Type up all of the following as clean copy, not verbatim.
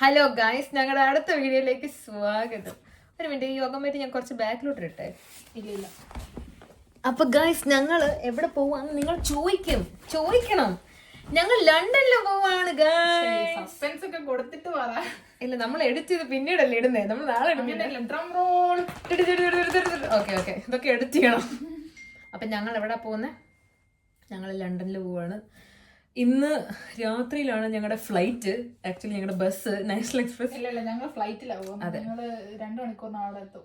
Hello guys, ഞങ്ങളുടെ അടുത്ത വീഡിയോയിലേക്ക് സ്വാഗതം. ഒരു മിനിറ്റ്, ഈ യോഗമായിട്ട് ഞാൻ കുറച്ച് ബാക്കിലോട്ട് ഇട്ടെ. ഇല്ല. അപ്പൊ ഗായ്സ്, ഞങ്ങള് എവിടെ പോവാന്ന് നിങ്ങൾ ചോദിക്കണം. ഞങ്ങൾ ലണ്ടനിൽ പോവാണ് സസ്പെൻസ് ഒക്കെ കൊടുത്തിട്ട് പറ. ഇല്ല, നമ്മൾ എഡിറ്റ് ചെയ്ത് പിന്നീടല്ലേ ഇടുന്നേ, നമ്മൾ നാളെ ഡ്രം റോൾ. ഓക്കെ ഇതൊക്കെ എഡിറ്റ് ചെയ്യണം. അപ്പൊ ഞങ്ങൾ എവിടെ പോകുന്നത്? ഞങ്ങൾ ലണ്ടനിൽ പോവാണ്. ഇന്ന് രാത്രിയിലാണ് ഞങ്ങളുടെ ഫ്ലൈറ്റ്. ആക്ച്വലി ഞങ്ങളുടെ ബസ് നാഷണൽ എക്സ്പ്രസ്. ഇല്ല, ഞങ്ങൾ ഫ്ലൈറ്റിലാവും. ഞങ്ങള് 2 മണിക്കൂർ അവിടെ എത്തും.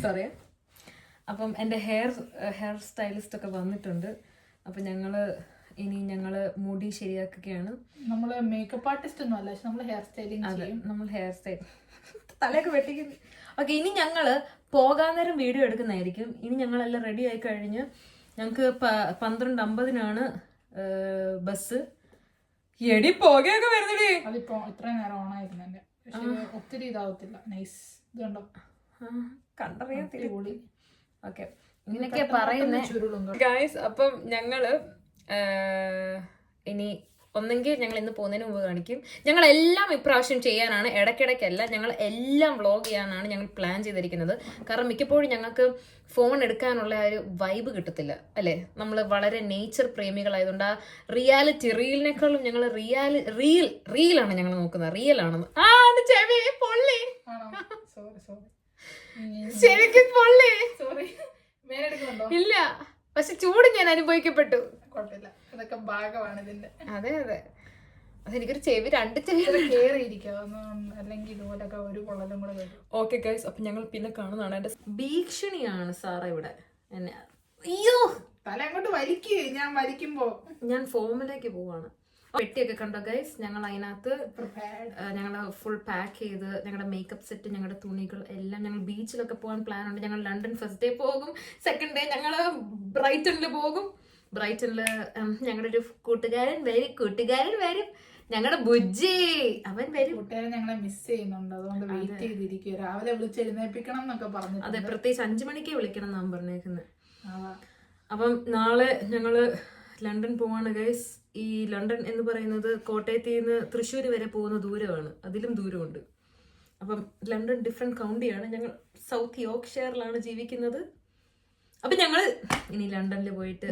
സോറി. അപ്പം എൻ്റെ ഹെയർ സ്റ്റൈലിസ്റ്റ് ഒക്കെ വന്നിട്ടുണ്ട്. അപ്പം ഞങ്ങള് മുടി ശരിയാക്കുകയാണ്. നമ്മള് മേക്കപ്പ് ആർട്ടിസ്റ്റ് ഒന്നും അല്ല, പക്ഷെ നമ്മള് ഹെയർ സ്റ്റൈലിംഗ് ചെയ്യും. നമ്മൾ ഹെയർ സ്റ്റൈൽ തലയൊക്കെ വെട്ടിക്കുന്നു. ഓക്കെ, ഇനി ഞങ്ങള് പോകാൻ നേരം വീഡിയോ എടുക്കുന്നതായിരിക്കും. ഇനി ഞങ്ങളെല്ലാം റെഡി ആയി കഴിഞ്ഞ് ഞങ്ങക്ക് 12:50 ബസ്. എടി പോകെയൊക്കെ വരുന്നേ. അതിപ്പോ ഇത്രയും നേരം ഓണായിരുന്നു എന്റെ, പക്ഷെ ഒത്തിരി ഇതാവത്തില്ല. നൈസ്, ഇത് കണ്ടോ, കണ്ടറിയാം. ഓക്കെ, ഇങ്ങനെയൊക്കെ പറയുന്നേ ഗായ്സ്. അപ്പം ഞങ്ങള് ഇനി ഒന്നെങ്കിൽ ഞങ്ങൾ ഇന്ന് പോകുന്നതിന് മുമ്പ് കാണിക്കും. ഞങ്ങളെല്ലാം ഇപ്രാവശ്യം ചെയ്യാനാണ്, ഇടയ്ക്കിടയ്ക്കല്ല, ഞങ്ങൾ എല്ലാം വ്ളോഗ് ചെയ്യാനാണ് ഞങ്ങൾ പ്ലാൻ ചെയ്തിരിക്കുന്നത്. കാരണം മിക്കപ്പോഴും ഞങ്ങൾക്ക് ഫോൺ എടുക്കാനുള്ള ഒരു വൈബ് കിട്ടത്തില്ല, അല്ലേ? നമ്മൾ വളരെ നേച്ചർ പ്രേമികളായതുകൊണ്ട് ആ റീലിനേക്കാളും ഞങ്ങൾ റീലാണ് ഞങ്ങൾ നോക്കുന്നത്. റിയൽ ആണെന്ന്. ശരിക്കും പൊള്ളി. ഇല്ല, പക്ഷെ ചൂട് ഞാൻ അനുഭവിക്കപ്പെട്ടു. കുഴപ്പമില്ല, ഇതൊക്കെ ഭാഗമാണ് ഇതിന്റെ. അതെ, അതെനിക്കൊരു ചെവി 2 ചെവി കേറിയിരിക്കും, അല്ലെങ്കിൽ ഇതുപോലൊക്കെ ഒരു പൊള്ളലും കൂടെ വരും. ഓക്കെ ഗൈസ്, അപ്പൊ ഞങ്ങൾ പിന്നെ കാണുന്നതാണ്. എന്റെ ഭീഷണിയാണ് സാറ ഇവിടെ എന്നെ. അയ്യോ, തല അങ്ങോട്ട് വലിക്ക്. ഞാൻ വലിക്കുമ്പോ ഞാൻ ഫോമിലേക്ക് പോവാണ്. പെട്ടിയൊക്കെ കണ്ടോ ഗൈസ്? ഞങ്ങൾ അതിനകത്ത് ഞങ്ങൾ ഫുൾ പാക്ക് ചെയ്ത് ഞങ്ങളുടെ മേക്കപ്പ് സെറ്റ്, ഞങ്ങളുടെ തുണികൾ എല്ലാം. ഞങ്ങൾ ബീച്ചിലൊക്കെ പോകാൻ പ്ലാൻ ഉണ്ട്. ഞങ്ങൾ ലണ്ടൻ ഫസ്റ്റ് ഡേ പോകും, സെക്കൻഡ് ഡേ ഞങ്ങൾ ബ്രൈറ്റണിൽ പോകും. ബ്രൈറ്റണില് ഞങ്ങളുടെ ഒരു കൂട്ടുകാരൻ വരും, ഞങ്ങളുടെ ബുജ്ജി, അവൻ വരും. കൂട്ടുകാരൻ ഞങ്ങളെ മിസ് ചെയ്യുന്നുണ്ട്, അതുകൊണ്ട് വെയിറ്റ് ചെയ്തിരിക്കും. രാവിലെ വിളിച്ച് എഴുന്നേൽപ്പിക്കണം എന്നൊക്കെ പറഞ്ഞു. അതെ, പ്രത്യേകിച്ച് 5 മണിക്കേ വിളിക്കണം എന്നാണ് പറഞ്ഞേക്കുന്നത്. അപ്പം നാളെ ഞങ്ങള് ലണ്ടൻ പോവാണ് ഗൈസ്. ഈ ലണ്ടൻ എന്ന് പറയുന്നത് കോട്ടയത്ത് നിന്ന് തൃശ്ശൂർ വരെ പോകുന്ന ദൂരമാണ്, അതിലും ദൂരമുണ്ട്. അപ്പം ലണ്ടൻ ഡിഫറെന്റ് കൗണ്ടിയാണ്. ഞങ്ങൾ സൗത്ത് യോർക്ക്ഷയറിലാണ് ജീവിക്കുന്നത്. അപ്പൊ ഞങ്ങള് ഇനി ലണ്ടനിൽ പോയിട്ട്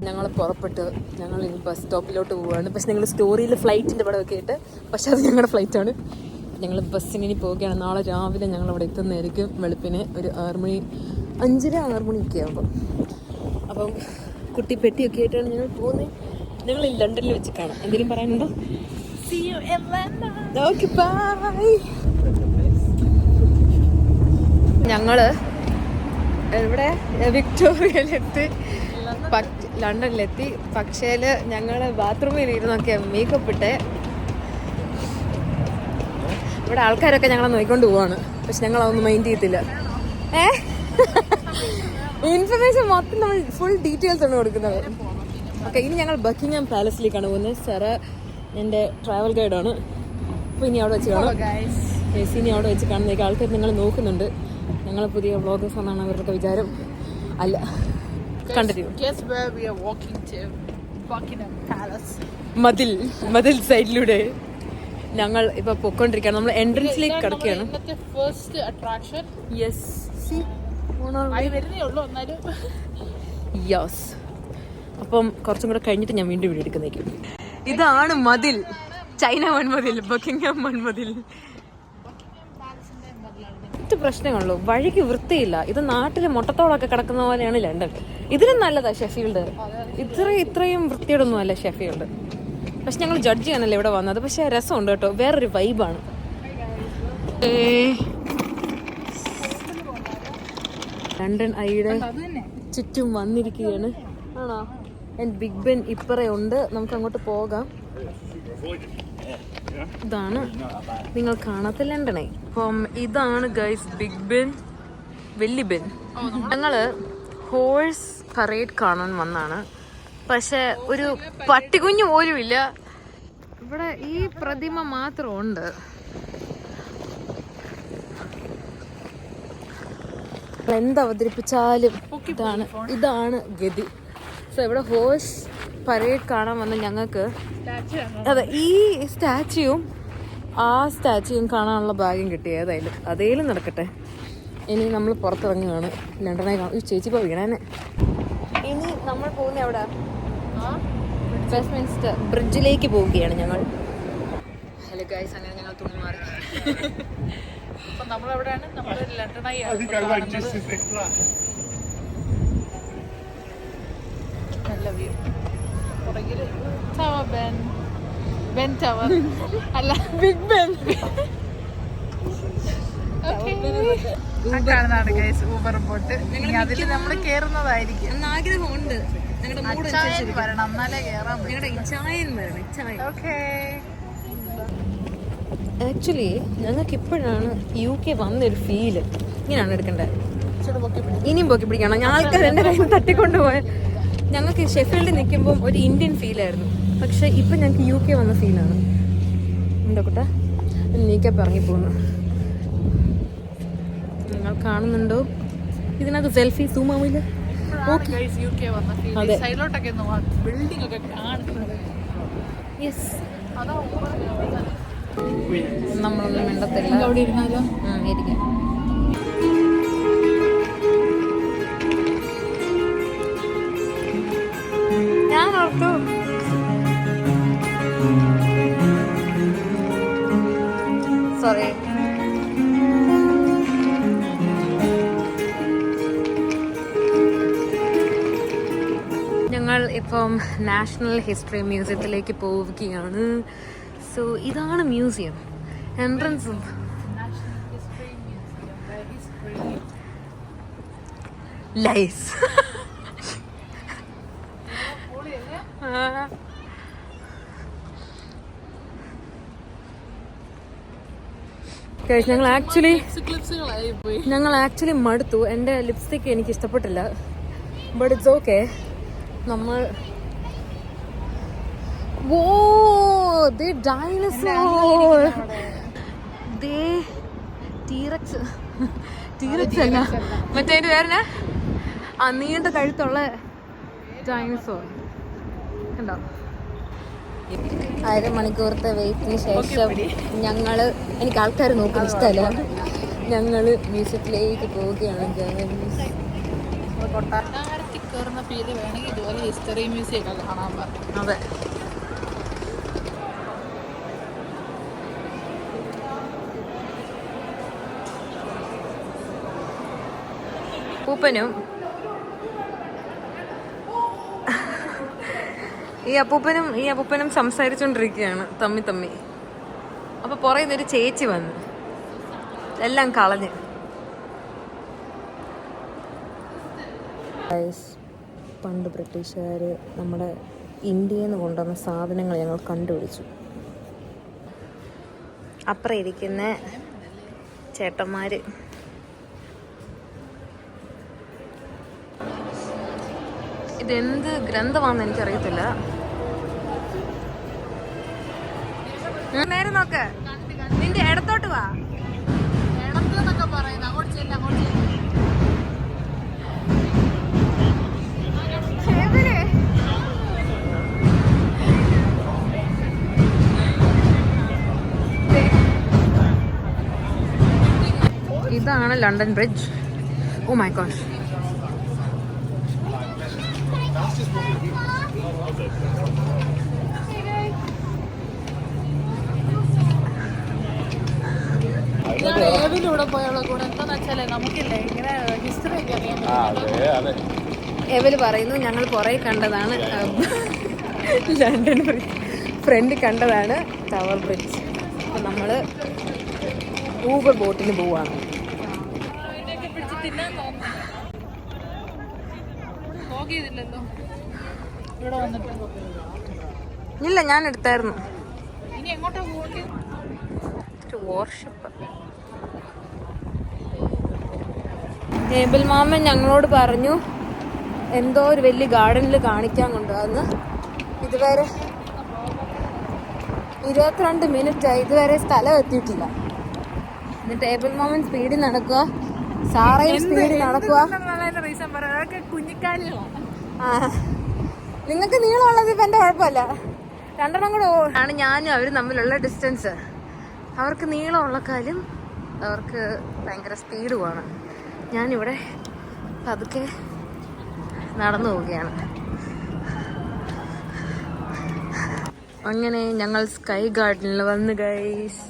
ഞങ്ങൾ പുറപ്പെട്ട് ഞങ്ങൾ ഇനി ബസ് സ്റ്റോപ്പിലോട്ട് പോവാണ്. പക്ഷെ ഞങ്ങൾ സ്റ്റോറിയിൽ ഫ്ലൈറ്റിന്റെ പടമൊക്കെ ഇട്ട്, പക്ഷെ അത് ഞങ്ങളുടെ ഫ്ലൈറ്റ് ആണ്. ഞങ്ങൾ ബസ്സിന് ഇനി പോവുകയാണ്. നാളെ രാവിലെ ഞങ്ങൾ അവിടെ എത്തുന്നതായിരിക്കും. വെളുപ്പിന് ഒരു 5:30-6 മണിയൊക്കെ ആകുമ്പോൾ. അപ്പം കുട്ടി പെട്ടിയൊക്കെ ആയിട്ടാണ് ഞങ്ങൾ പോകുന്നത്. ഞങ്ങൾ ലണ്ടനിൽ വെച്ച് കാണാം. എന്തെങ്കിലും പറയാനുണ്ടോ? Okay, bye. ഞങ്ങള് ഇവിടെ വിക്ടോറിയയിലെത്തി, ലണ്ടനിലെത്തി. പക്ഷേ ഞങ്ങള് ബാത്റൂമിൽ ഇരുന്നൊക്കെ മേക്കപ്പ് ഇട്ട് ഇവിടെ ആൾക്കാരൊക്കെ ഞങ്ങളെ നോക്കിക്കൊണ്ട് പോവാണ്. പക്ഷെ ഞങ്ങൾ അതൊന്നും മൈൻഡ് ചെയ്യത്തില്ല. ഇൻഫർമേഷൻ മൊത്തം നമ്മൾ ഫുൾ ഡീറ്റെയിൽസ് ആണ് കൊടുക്കുന്നത്. ഓക്കെ, ഇനി ഞങ്ങൾ ബക്കിംഗ്ഹാം പാലസിലേക്കാണ് പോകുന്നത്. സാറ എൻ്റെ ട്രാവൽ ഗൈഡാണ്. അപ്പോൾ ഇനി അവിടെ വെച്ച് കാണാം. ഇനി അവിടെ വെച്ച് കാണുന്നേക്ക് ആൾക്കാർ നിങ്ങൾ നോക്കുന്നുണ്ട്. ഞങ്ങൾ പുതിയ വ്ളോഗേഴ്സ് എന്നാണ് അവരുടെ വിചാരം. അല്ല, കണ്ടിന്യൂ. മതിൽ സൈഡിലൂടെ ഞങ്ങൾ ഇപ്പൊ പൊക്കോണ്ടിരിക്കുകയാണ്. നമ്മൾ എൻട്രൻസിലേക്ക് കിടക്കുകയാണ്. യെസ്, അപ്പം കുറച്ചും കൂടെ കഴിഞ്ഞിട്ട് ഞാൻ വീണ്ടും വീഡിയോ എടുക്കുന്നേക്കും. ഇതാണ് മതിൽ, ചൈന വൻമതിൽ, ബക്കിംഗ്ഹാം വൻമതിൽ. പ്രശ്നമുള്ളൂ, വഴിക്ക് വൃത്തിയില്ല. ഇത് നാട്ടിലെ മുട്ടത്തോളൊക്കെ കിടക്കുന്ന പോലെയാണ് ലണ്ടൻ. ഇതിലും നല്ലതാ ഷെഫീൽഡ്. ഇത്രയും വൃത്തിയോടൊന്നും അല്ല ഷെഫീൽഡ്. പക്ഷെ ഞങ്ങൾ ജഡ്ജ് ചെയ്യാനല്ലേ ഇവിടെ വന്നത്. പക്ഷെ രസമുണ്ട് കേട്ടോ, വേറൊരു വൈബാണ്. ലണ്ടൻ ഐയുടെ ചുറ്റും വന്നിരിക്കുകയാണ്. ആണോ? ബിഗ് ബെൻ ഇപ്പറേ ഉണ്ട്, നമുക്ക് അങ്ങോട്ട് പോകാം. ഇതാണ് നിങ്ങൾ കാണാത്ത ലണ്ടനെ. അപ്പം ഇതാണ് ഗൈസ് ബിഗ് ബെൻ, വെല്ലി ബെൻ. ഞങ്ങള് ഹോഴ്സ് പരേഡ് കാണാൻ വന്നാണ്. പക്ഷെ ഒരു പട്ടികുഞ്ഞു പോലും ഇല്ല ഇവിടെ. ഈ പ്രതിമ മാത്രം ഉണ്ട്. എന്ത് അവതരിപ്പിച്ചാലും ഇതാണ് ഗതി. സോ ഇവിടെ ഹോഴ്സ് പരേഡ് കാണാൻ വന്ന ഞങ്ങൾക്ക് അതെ ഈ സ്റ്റാച്യൂവും ആ സ്റ്റാച്യൂവും കാണാനുള്ള ഭാഗ്യം കിട്ടി. അതേലും നടക്കട്ടെ. ഇനി നമ്മൾ പുറത്തിറങ്ങുകയാണ്. ലണ്ടനെ കാണും. ചേച്ചി ഇപ്പോൾ വീണേനെ. ഇനി നമ്മൾ പോകുന്ന എവിടെ? വെസ്റ്റ്മിൻസ്റ്റർ ബ്രിഡ്ജിലേക്ക് പോവുകയാണ് ഞങ്ങൾ. ഹലോ ഗൈസ്, അങ്ങനെ ഞങ്ങൾ തുണി മാറി. അപ്പൊ നമ്മളെവിടെയാണ്? നമ്മൾ ലണ്ടനായി നല്ല വ്യൂ. പുറകില് ടവർ ബെൻ ടവർ അല്ല ബിഗ് ബെൻ. കാണുന്നതാണ് ഗൈസ് ഊബർ ബോട്ട്. അതിൽ നമ്മൾ കേറുന്നതായിരിക്കും. ആഗ്രഹമുണ്ട്. വരണം എന്നാലേ കേറാൻ. ആക്ച്വലി ഞങ്ങൾക്ക് ഇപ്പോഴാണ് UK വന്നൊരു ഫീല്. ഇങ്ങനെയാണ് എടുക്കേണ്ടത്. ഇനിയും പൊക്കി പിടിക്കണം. ഞാൻ ആൾക്കാർ എൻ്റെ കയ്യിൽ തട്ടിക്കൊണ്ട് പോയാൽ. ഞങ്ങൾക്ക് ഷെഫീൽഡിൽ നിൽക്കുമ്പം ഒരു ഇന്ത്യൻ ഫീലായിരുന്നു. പക്ഷെ ഇപ്പം ഞങ്ങൾക്ക് UK വന്ന ഫീലാണ്. എന്താ നീക്കപ്പ് ഇറങ്ങിപ്പോകുന്നു. നിങ്ങൾ കാണുന്നുണ്ടോ? ഇതിനകത്ത് സെൽഫി സൂം ആവില്ല. നമ്മളൊന്നും മിണ്ടത്തില്ല. ഇരിക്കും. ഞാൻ ഓർത്തു സോറി. ഞങ്ങൾ ഇപ്പം നാഷണൽ ഹിസ്റ്ററി മ്യൂസിയത്തിലേക്ക് പോവുകയാണ്. സോ ഇതാണ് മ്യൂസിയം. Entrance lies. ഞങ്ങൾ ആക്ച്വലി മടുത്തു. എൻ്റെ ലിപ്സ്റ്റിക്ക് എനിക്ക് ഇഷ്ടപ്പെട്ടില്ല. But it's okay. നമ്മൾ ഡൈനസോർ, ടീറക്സ് അല്ല മറ്റേ പേരന ആ നീണ്ട കഴുത്തുള്ള ഡൈനസോർ കണ്ടോ. 1.5 മണിക്കൂറത്തെ വെയിറ്റിന് ശേഷം എനിക്ക് ആൾക്കാർ നോക്കാൻ ഇഷ്ടമല്ല. ഞങ്ങൾ മ്യൂസിയത്തിലേക്ക് പോവുകയാണ്. കൊട്ടാരത്തിൽ കയറുന്ന ഫീല് വേണമെങ്കിൽ ഇതുപോലെ ഹിസ്റ്ററി മ്യൂസിയം ഒക്കെ കാണാൻ പറഞ്ഞു. അതെ. ഈ അപ്പൂപ്പനും സംസാരിച്ചോണ്ടിരിക്കുകയാണ് തമ്മി. അപ്പൊ പുറയുന്നൊരു ചേച്ചി വന്നു എല്ലാം കളഞ്ഞ്. പണ്ട് ബ്രിട്ടീഷുകാർ നമ്മുടെ ഇന്ത്യയിൽ നിന്ന് കൊണ്ടുവന്ന സാധനങ്ങൾ ഞങ്ങൾ കണ്ടുപിടിച്ചു. അപ്പുറം ഇരിക്കുന്ന ചേട്ടന്മാര് ഇതെന്ത് ഗ്രന്ഥമാണെന്ന് എനിക്കറിയത്തില്ല. നേരെ നോക്ക്, നിന്റെ ഇടത്തോട്ട് വാ. ഇടത്തെന്നൊക്കെ പറയുന്നത് അങ്ങോട്ട് ചെല്ലാം. ഇതാണ് London Bridge. Oh my God. ഏവിലൂടെ പോയുള്ള കൂടെ എന്താന്ന് വെച്ചാലേ നമുക്കില്ലേ ഇങ്ങനെ ഹിസ്റ്ററി ഒക്കെ അറിയാൻ. എവല് പറയുന്നു ഞങ്ങൾ പുറകെ കണ്ടതാണ് ലണ്ടൻ ബ്രിഡ്ജ്, ഫ്രണ്ട് കണ്ടതാണ് ടവർ ബ്രിഡ്ജ്. അപ്പം നമ്മൾ ഊബർ ബോട്ടിന് പോവാണ്. ഇല്ല, ഞാൻ എടുത്തായിരുന്നു. വർഷിപ്പ്. ടേബിൾ മാമൻ ഞങ്ങളോട് പറഞ്ഞു എന്തോ ഒരു വലിയ ഗാർഡനിൽ കാണിക്കാൻ കൊണ്ടുവന്ന്. ഇതുവരെ 22 മിനിറ്റായി, ഇതുവരെ സ്ഥലം എത്തിയിട്ടില്ല. ടേബിൾ മാമൻ സ്പീഡിൽ നടക്കുക, സാറയും സ്പീഡിൽ നടക്കുക. നിങ്ങൾക്ക് നീളമുള്ളത് ഇപ്പം എൻ്റെ കുഴപ്പമില്ല. രണ്ടെണ്ണം കൂടെ ആണ് ഞാനും അവരും തമ്മിലുള്ള ഡിസ്റ്റൻസ്. അവർക്ക് നീളമുള്ള കാര്യം അവർക്ക് ഭയങ്കര സ്പീഡുമാണ്. ഞാനിവിടെ പതുക്കെ നടന്നു പോവുകയാണ്. അങ്ങനെ ഞങ്ങൾ സ്കൈ ഗാർഡനിൽ വന്ന് ഗൈസ്.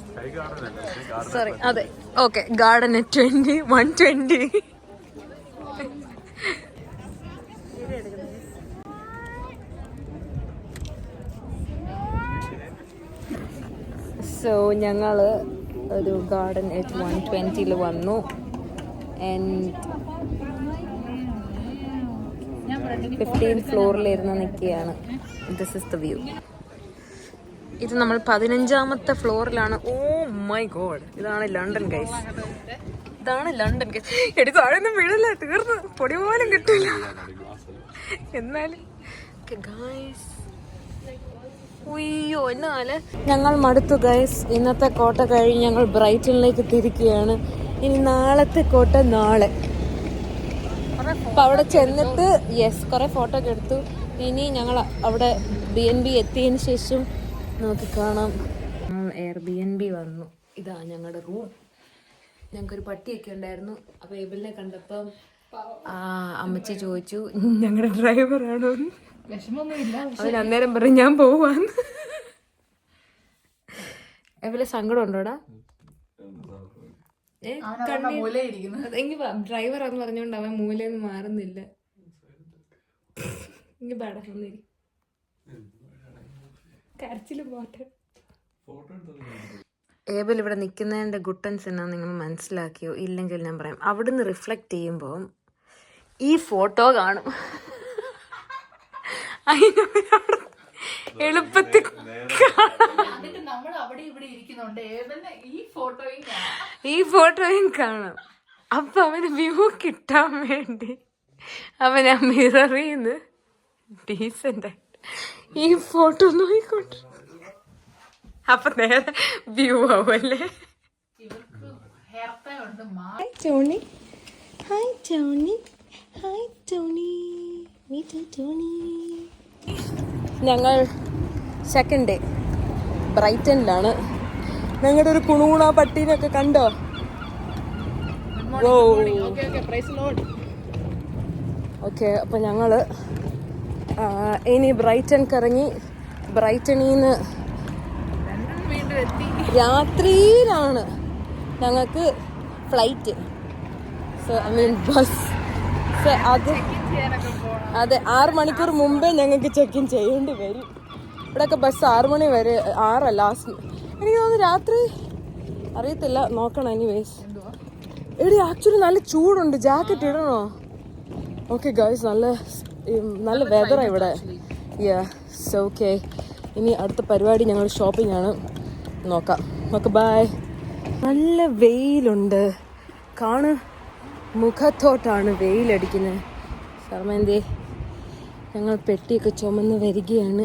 സോറി, അതെ, ഓക്കെ, ഗാർഡൻ 120. സോ ഞങ്ങൾ ഒരു ഗാർഡൻ 120 വന്നു. ആൻഡ് 15th ഫ്ലോറിലിരുന്ന് നിൽക്കുകയാണ്. This is the view. ഇത് നമ്മൾ 15ാമത്തെ ഫ്ലോറിലാണ്. ഓ മൈ ഗോഡ്, ഇതാണ് ലണ്ടൻ ഗൈസ്. ഇതാണ് ലണ്ടൻ ഗൈസ്. എടി താഴെയൊന്നും വീഴല്ല, തീർന്ന് പൊടി പോലും കിട്ടില്ല. എന്നാലും ഗൈസ്, ഉയ്യോ എന്നാല് ഞങ്ങൾ മടുത്തു ഗൈസ്. ഇന്നത്തെ കോട്ട കഴിഞ്ഞ് ഞങ്ങൾ ബ്രൈറ്റണിലേക്ക് തിരിക്കുകയാണ്. ഇനി നാളത്തെ കോട്ട നാളെ. അപ്പൊ അവിടെ ചെന്നിട്ട് കുറെ ഫോട്ടോ ഒക്കെ എടുത്തു. ഇനി ഞങ്ങൾ അവിടെ BNB എത്തിയതിന് ശേഷം നോക്കി കാണാം. Airbnb വന്നു. ഇതാ ഞങ്ങളുടെ റൂം. ഞങ്ങൾക്കൊരു പട്ടിയൊക്കെ ഉണ്ടായിരുന്നു. അപ്പൊ ഏബിളിനെ കണ്ടപ്പം അമ്മച്ചി ചോദിച്ചു ഞങ്ങളുടെ ഡ്രൈവറാണോ. അവൻ അന്നേരം പറഞ്ഞു ഞാൻ പോവാന്ന്. ഏബിലെ സങ്കടം ഉണ്ടോടാ? ഡ്രൈവറാന്ന് പറഞ്ഞോണ്ട് അവൻ മൂലന്ന് മാറുന്നില്ല. ഇനി പടന്നിരി കരച്ചില് പോട്ടെ. ഏബിൾ ഇവിടെ നിൽക്കുന്നതിൻ്റെ ഗുട്ടൻസ് എന്നാ നിങ്ങൾ മനസ്സിലാക്കിയോ? ഇല്ലെങ്കിൽ ഞാൻ പറയാം. അവിടുന്ന് റിഫ്ലക്റ്റ് ചെയ്യുമ്പോൾ ഈ ഫോട്ടോ കാണും. എളുപ്പത്തിൽ ഈ ഫോട്ടോയും കാണാം. അപ്പൊ അവന് വ്യൂ കിട്ടാൻ വേണ്ടി അവൻ ആ മിററിന്ന് ഡീസന്റ് ആയിട്ട് ഈ ഫോട്ടോ നോക്കിക്കൊണ്ട് അപ്പൊ നേരെ വ്യൂ ആവുമല്ലേ. Hi Tony, hi Tony, hi Tony, Tony. ഞങ്ങൾ സെക്കൻഡ് ഡേ ബ്രൈറ്റനിലാണ്. ഞങ്ങളുടെ ഒരു കുണൂണ പട്ടീനൊക്കെ കണ്ടോ? ഓക്കെ, അപ്പൊ ഞങ്ങള് ഇനി ബ്രൈറ്റൺ കറങ്ങി ബ്രൈറ്റണിന്ന് രാത്രിയിലാണ് ഞങ്ങൾക്ക് flight. So I mean bus. So അതെ 6 മണിക്കൂർ മുമ്പേ ഞങ്ങൾക്ക് ചെക്ക് ഇൻ ചെയ്യേണ്ടി വരും. ഇവിടെയൊക്കെ ബസ് 6 മണി വരെ, 6 ലാസ്റ്റ്. എനിക്ക് തോന്നുന്നു രാത്രി അറിയത്തില്ല, നോക്കണം. എനിവേസ് എടി ആക്ച്വലി നല്ല ചൂടുണ്ട്, ജാക്കറ്റ് ഇടണോ? ഓക്കെ ഗൈസ്, നല്ല വെതറാണ് ഇവിടെ. സോ ഓക്കെ, ഇനി അടുത്ത പരിപാടി ഞങ്ങൾ ഷോപ്പിംഗ് ആണ്. നോക്കാം. Okay bye. നല്ല വെയിലുണ്ട്, മുഖത്തോട്ടാണ് വെയിലടിക്കുന്നത്. ശർമ്മേന്തേ ഞങ്ങൾ പെട്ടിയൊക്കെ ചുമന്ന് വരികയാണ്.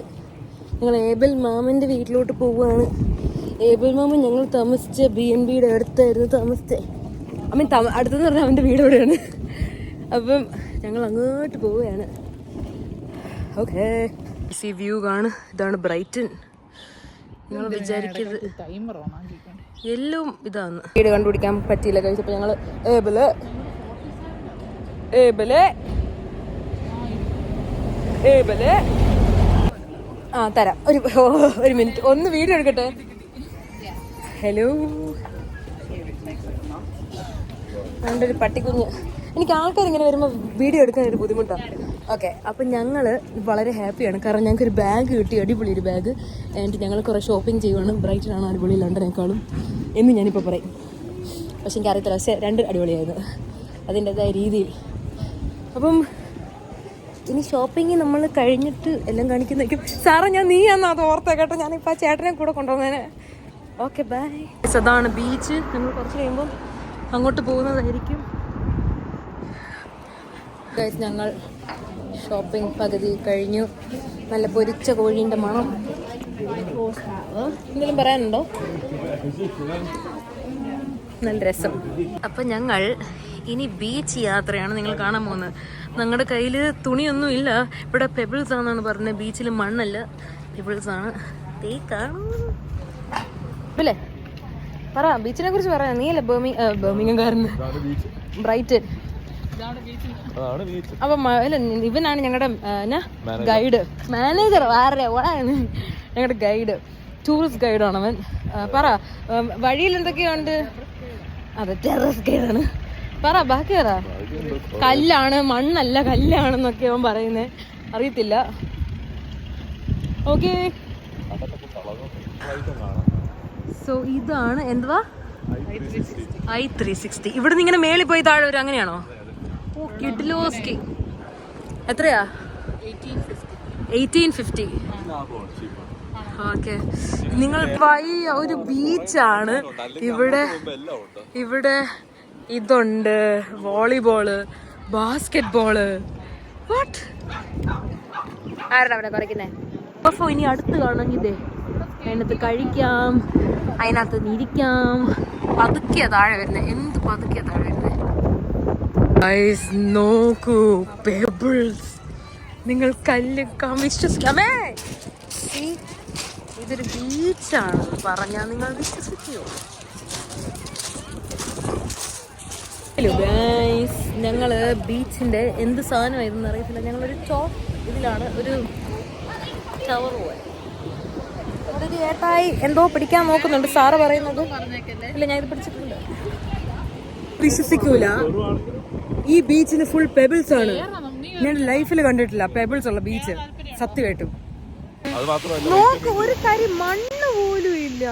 ഞങ്ങൾ ഏബിൾ മാമൻ്റെ വീട്ടിലോട്ട് പോവുകയാണ്. ഏബിൾ മാമൻ ഞങ്ങൾ താമസിച്ച BNBയുടെ അടുത്തായിരുന്നു താമസിച്ചത്. അടുത്തെന്ന് പറഞ്ഞാൽ അവൻ്റെ വീട് എവിടെയാണ്. അപ്പം ഞങ്ങൾ അങ്ങോട്ട് പോവുകയാണ്. ഓക്കെ, ഈ വ്യൂ കാണും. ഇതാണ് ബ്രൈറ്റൺ. നിങ്ങൾ വിചാരിക്കരുത് എല്ലാം ഇതാണ്. വീട് കണ്ടുപിടിക്കാൻ പറ്റിയില്ല കഴിച്ചപ്പോൾ ഞങ്ങൾ ഏബിള് തരാം. ഒരു മിനിറ്റ്, ഒന്ന് വീഡിയോ എടുക്കട്ടെ. ഹലോ, എൻ്റെ ഒരു പട്ടിക്കുഞ്ഞ്. എനിക്ക് ആൾക്കാർ ഇങ്ങനെ വരുമ്പോൾ വീഡിയോ എടുക്കാൻ ഒരു ബുദ്ധിമുട്ടാണ്. ഓക്കെ, അപ്പം ഞങ്ങൾ വളരെ ഹാപ്പിയാണ്. കാരണം ഞങ്ങൾക്കൊരു ബാഗ് കിട്ടി, അടിപൊളി ഒരു ബാഗ്. എന്നിട്ട് ഞങ്ങൾ കുറേ ഷോപ്പിംഗ് ചെയ്യുവാണ്. ബ്രൈറ്റനാണ് അടിപൊളി ലണ്ടനേക്കാളും എന്ന് ഞാനിപ്പോൾ പറയും. പക്ഷെ എനിക്കറിയത്തില്ല, പക്ഷേ 2 അടിപൊളിയായിരുന്നു അതിൻ്റെതായ രീതിയിൽ. അപ്പം ഇനി ഷോപ്പിംഗ് നമ്മൾ കഴിഞ്ഞിട്ട് എല്ലാം കാണിക്കുന്നതായിരിക്കും. സാറേ ഞാൻ നീയാന്ന് അത് ഓർത്തേ കേട്ടോ, ഞാനിപ്പോൾ ആ ചേട്ടനെ കൂടെ കൊണ്ടുവന്നേനെ. Okay bye. അതാണ് ബീച്ച്. നമ്മൾ കുറച്ച് കഴിയുമ്പം അങ്ങോട്ട് പോകുന്നതായിരിക്കും. ഞങ്ങൾ ഷോപ്പിംഗ് പകുതി കഴിഞ്ഞു. നല്ല പൊരിച്ച കോഴീൻ്റെ മണം. എന്തെങ്കിലും പറയാനുണ്ടോ? നല്ല രസം. അപ്പം ഞങ്ങൾ ഇനി ബീച്ച് യാത്രയാണ് നിങ്ങൾ കാണാൻ പോകുന്നത്. ഞങ്ങളുടെ കയ്യിൽ തുണിയൊന്നും ഇല്ല. ഇവിടെ പെബിൾസ് ആണെന്നാണ് പറഞ്ഞത്. ബീച്ചിൽ മണ്ണല്ല, പെബിൾസ് ആണ്. അല്ലേ പറ, ബീച്ചിനെ കുറിച്ച് പറയാ. നീയല്ലേ ബർമിംഗംകാരന്, ബ്രൈറ്റൻ. അപ്പൊ ഇവനാണ് ഞങ്ങളുടെ ഗൈഡ്, മാനേജർ. വേറെ ഓടാണ് ഞങ്ങളുടെ ഗൈഡ്, ടൂറിസ്റ്റ് ഗൈഡാണ് അവൻ. പറ, വഴിയിൽ എന്തൊക്കെയുണ്ട്? അതെ, ടെററിസ്റ്റ് ഗൈഡാണ്. പറ, ബാക്കി പറ. കല്ലാണ്, മണ്ണല്ല കല്ലാണെന്നൊക്കെ അവൻ പറയുന്നേ, അറിയത്തില്ല. ഓക്കെ, സോ ഇതാണ് എന്തുവാ I360. ഇവിടെ നിന്ന് ഇങ്ങനെ മേളിൽ പോയി താഴെ വരും, അങ്ങനെയാണോ? ഓ, കിഡ്ലോസ്കി. എത്രയാ? 1850. ഓക്കെ, നിങ്ങൾ ഒരു ബീച്ചാണ് ഇവിടെ. ഇവിടെ ഇതുണ്ട്, വോളിബോള്, ബാസ്കറ്റ് ബോള്. വാട്ട്, ആരാണ് അവിടെ കുറയ്ക്കുന്നേ? അപ്പൊ ഇനി അടുത്ത് കാണണമെങ്കിൽ ഇതേ അതിനകത്ത് കഴിക്കാം, അതിനകത്ത് ഇരിക്കാം. പതുക്കിയ താഴെ വരുന്നത്, എന്ത് പതുക്കിയ താഴെ വരുന്നത്. നോക്കൂ, പെബിൾസ്. നിങ്ങൾ കല്ല് വിശ്വസിക്കാമേ. ഇതൊരു ബീച്ചാണ് പറഞ്ഞാൽ നിങ്ങൾ വിശ്വസിക്കുമോ? ഹലോ ഗൈസ്, ഞങ്ങള് ബീച്ചിന്റെ എന്ത് സാധനമായിരുന്നു അറിയത്തില്ല. ഞങ്ങളൊരു ഇതിലാണ്, ഒരു ടവർ പോലെ. അവിടെ ഒരു ഏട്ടായി എന്തോ പിടിക്കാൻ നോക്കുന്നുണ്ട്. സാറ് പറയുന്നത് ഇല്ല, ഞാൻ ഇത് പിടിച്ചിട്ടില്ല. വിശ്വസിക്കൂല, ഈ ബീച്ചിന് ഫുൾ പെബിൾസ് ആണ്. ഞാൻ ലൈഫിൽ കണ്ടിട്ടില്ല പെബിൾസ് ഉള്ള ബീച്ച്, സത്യമായിട്ടും. നോക്ക്, ഒരു കരി മണ്ണ് പോലും ഇല്ല.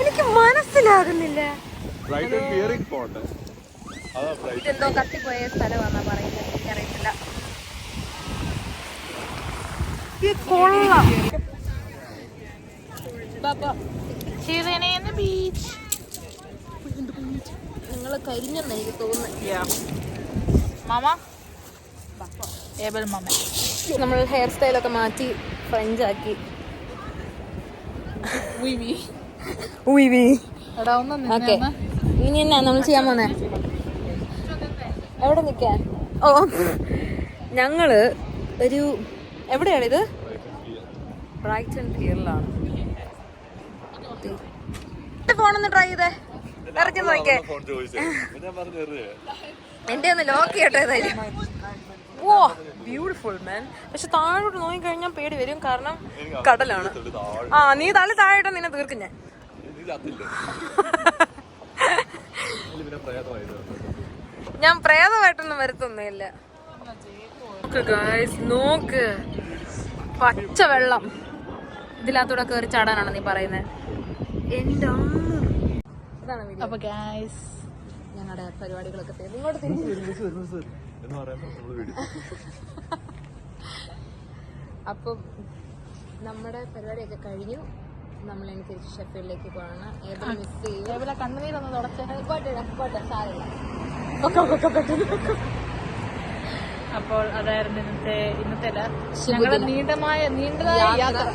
എനിക്ക് മനസ്സിലാകുന്നില്ല. ഇതെന്തോ കത്തിപ്പോയ സ്ഥലമാണെന്നാ പറയുന്നത്, എനിക്കറിയത്തില്ല. കൊള്ളാം. നിങ്ങള് കരിഞ്ഞെന്ന് എനിക്ക് തോന്നുന്നു. നമ്മൾ ഹെയർ സ്റ്റൈലൊക്കെ മാറ്റി ഫ്രഞ്ച് ആക്കി. ഓക്കെ, ഇനി എന്നാ നമ്മൾ ചെയ്യാൻ പോന്നെ? എവിടെ നിൽക്കാൻ? ഓ, ഞങ്ങള് ഒരു എവിടെയാണിത്? ബ്രൈറ്റൺ പിയറിലാണ്. ഫോണൊന്ന് ട്രൈ ചെയ്തേ, ഇറക്കി നോക്കിയേ. എന്റെ ഒന്ന് ലോക്ക് ചെയ്യട്ടെ ഏതായാലും. ഓ, ബ്യൂട്ടിഫുൾ മാൻ. പക്ഷെ താഴോട്ട് നോക്കി കഴിഞ്ഞാൽ പേടി വരും, കാരണം കടലാണ്. ആ, നീ തള്ളി താഴെ നിന്നെ തീർക്കും ഞാൻ. ഞാൻ പ്രേതമായിട്ടൊന്നും വരുത്തൊന്നുമില്ല. നോക്ക്, പച്ച വെള്ളം. ഇതിനകത്തൂടെ കയറി ചാടാനാണ് നീ പറയുന്നത്? എന്റെ അപ്പൊ ഗൈസ്, ഞങ്ങളുടെ പരിപാടികളൊക്കെ ഇങ്ങോട്ട് അപ്പം നമ്മുടെ പരിപാടിയൊക്കെ കഴിഞ്ഞു. നമ്മളിനി തിരിച്ച് ഷെഫീൽഡിലേക്ക് പോകണം. ഏതെങ്കിലും മിസ് ചെയ്യും. കണ്ണുനീരൊന്ന് തുടച്ചേ സാരമില്ല. അപ്പോൾ അതായിരുന്നു ഇന്നത്തെ നീണ്ടതായ യാത്ര.